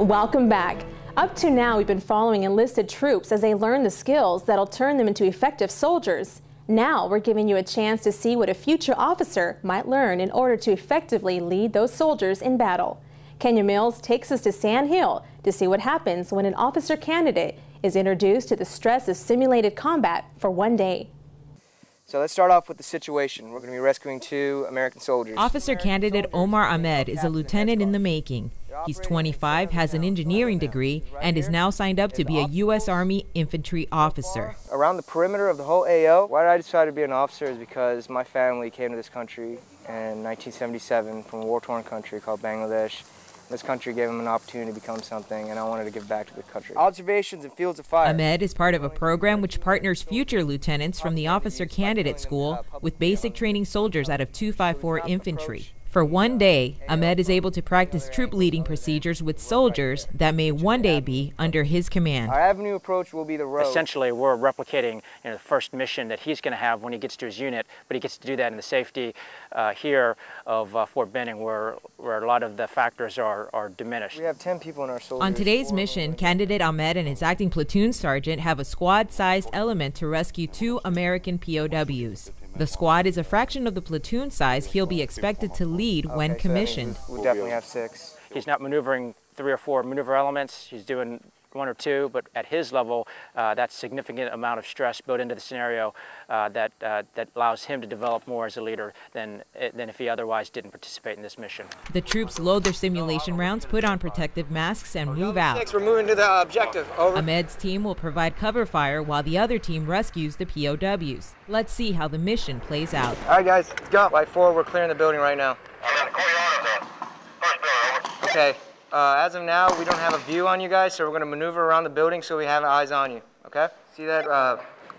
Welcome back. Up to now, we've been following enlisted troops as they learn the skills that'll turn them into effective soldiers. Now we're giving you a chance to see what a future officer might learn in order to effectively lead those soldiers in battle. Kenya Mills takes us to Sand Hill to see what happens when an officer candidate is introduced to the stress of simulated combat for one day. So let's start off with the situation. We're going to be rescuing 2 American soldiers. Officer candidate Omar Ahmed is a lieutenant in the making. He's 25, has an engineering degree, and is now signed up to be a U.S. Army infantry officer. Around the perimeter of the whole AO, why I decided to be an officer is because my family came to this country in 1977 from a war-torn country called Bangladesh. This country gave them an opportunity to become something, and I wanted to give back to the country. Observations and fields of fire. Ahmed is part of a program which partners future lieutenants from the Officer Candidate School with basic training soldiers out of 254 Infantry. For one day, Ahmed is able to practice troop leading procedures with soldiers that may one day be under his command. Our avenue approach will be the road. Essentially, we're replicating the first mission that he's going to have when he gets to his unit, but he gets to do that in the safety here of Fort Benning, where a lot of the factors are diminished. We have 10 people in our soldiers. On today's mission, candidate Ahmed and his acting platoon sergeant have a squad-sized element to rescue 2 American POWs. The squad is a fraction of the platoon size he'll be expected to lead when commissioned. We'll definitely have 6. He's not maneuvering 3 or 4 maneuver elements. He's doing 1 or 2, but at his level, that's significant amount of stress built into the scenario that allows him to develop more as a leader than if he otherwise didn't participate in this mission. The troops load their simulation rounds, put on protective masks, and move out. We're moving to the objective. Over. Ahmed's team will provide cover fire while the other team rescues the POWs. Let's see how the mission plays out. All right, guys, let's go. White 4, we're clearing the building right now. Okay. As of now, we don't have a view on you guys, so we're going to maneuver around the building so we have eyes on you, okay? See that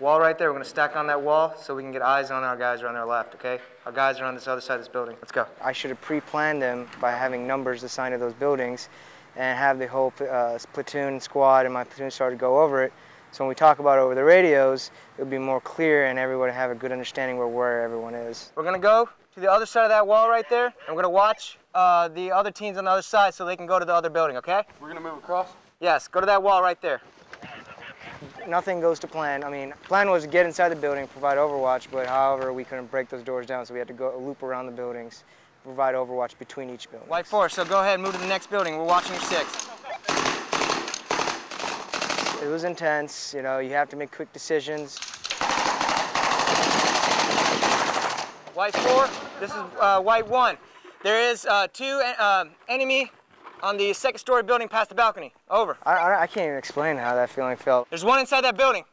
wall right there? We're going to stack on that wall so we can get eyes on our guys on our left, okay? Our guys are on this other side of this building. Let's go. I should have pre-planned them by having numbers assigned to those buildings and have the whole platoon squad and my platoon sergeant go over it. So when we talk about it over the radios, it'll be more clear and everyone will have a good understanding where everyone is. We're going to go to the other side of that wall right there, and we're going to watch the other teams on the other side so they can go to the other building, okay? We're going to move across? Yes, go to that wall right there. Nothing goes to plan. I mean, plan was to get inside the building, provide overwatch, but however, we couldn't break those doors down, so we had to go loop around the buildings, provide overwatch between each building. White 4, so go ahead and move to the next building. We're watching your 6. It was intense, you know, you have to make quick decisions. White 4, this is White 1. There is 2 enemy on the 2nd story building past the balcony. Over. I can't even explain how that feeling felt. There's 1 inside that building.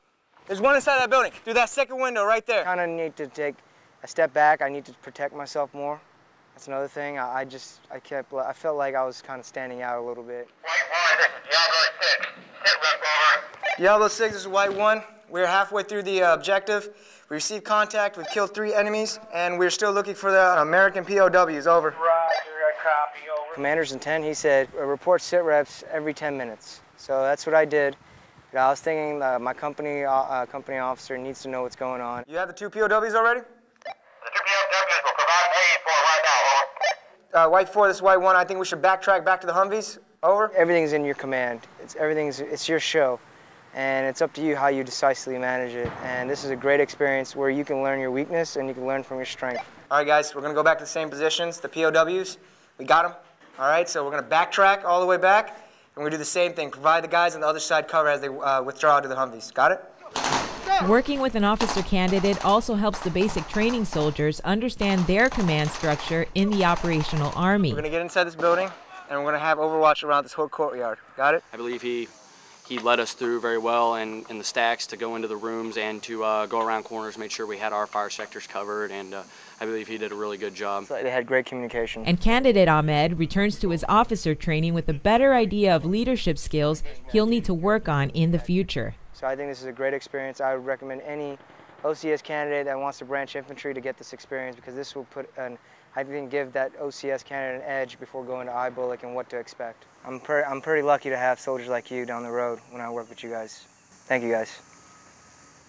There's 1 inside that building. Through that 2nd window right there. Kind of need to take a step back. I need to protect myself more. That's another thing. I felt like I was kind of standing out a little bit. White 1, this is Diablo 6. Hit rep over. Diablo 6, this is White 1. We're halfway through the objective. We received contact, we've killed 3 enemies, and we're still looking for the American POWs, over. Roger, I copy, over. Commander's intent, he said, report sit reps every 10 minutes. So that's what I did. I was thinking my company officer needs to know what's going on. You have the 2 POWs already? The 2 POWs will provide aid for right now, over. White 4, this is White 1. I think we should backtrack back to the Humvees, over. Everything's in your command. It's your show. And it's up to you how you decisively manage it. And this is a great experience where you can learn your weakness and you can learn from your strength. All right, guys, we're going to go back to the same positions, the POWs. We got them. All right, so we're going to backtrack all the way back, and we're going to do the same thing, provide the guys on the other side cover as they withdraw to the Humvees. Got it? Working with an officer candidate also helps the basic training soldiers understand their command structure in the operational army. We're going to get inside this building, and we're going to have overwatch around this whole courtyard. Got it? I believe he led us through very well in the stacks to go into the rooms and to go around corners, made sure we had our fire sectors covered, and I believe he did a really good job. They had great communication. And candidate Ahmed returns to his officer training with a better idea of leadership skills he'll need to work on in the future. So I think this is a great experience. I would recommend any OCS candidate that wants to branch infantry to get this experience, because this will I think give that OCS candidate an edge before going to IBULLOC and what to expect. I'm pretty lucky to have soldiers like you down the road when I work with you guys. Thank you, guys.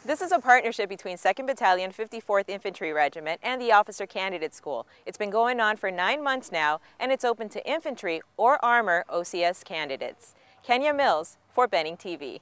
This is a partnership between 2nd Battalion, 54th Infantry Regiment and the Officer Candidate School. It's been going on for 9 months now, and it's open to infantry or armor OCS candidates. Kenya Mills, Fort Benning TV.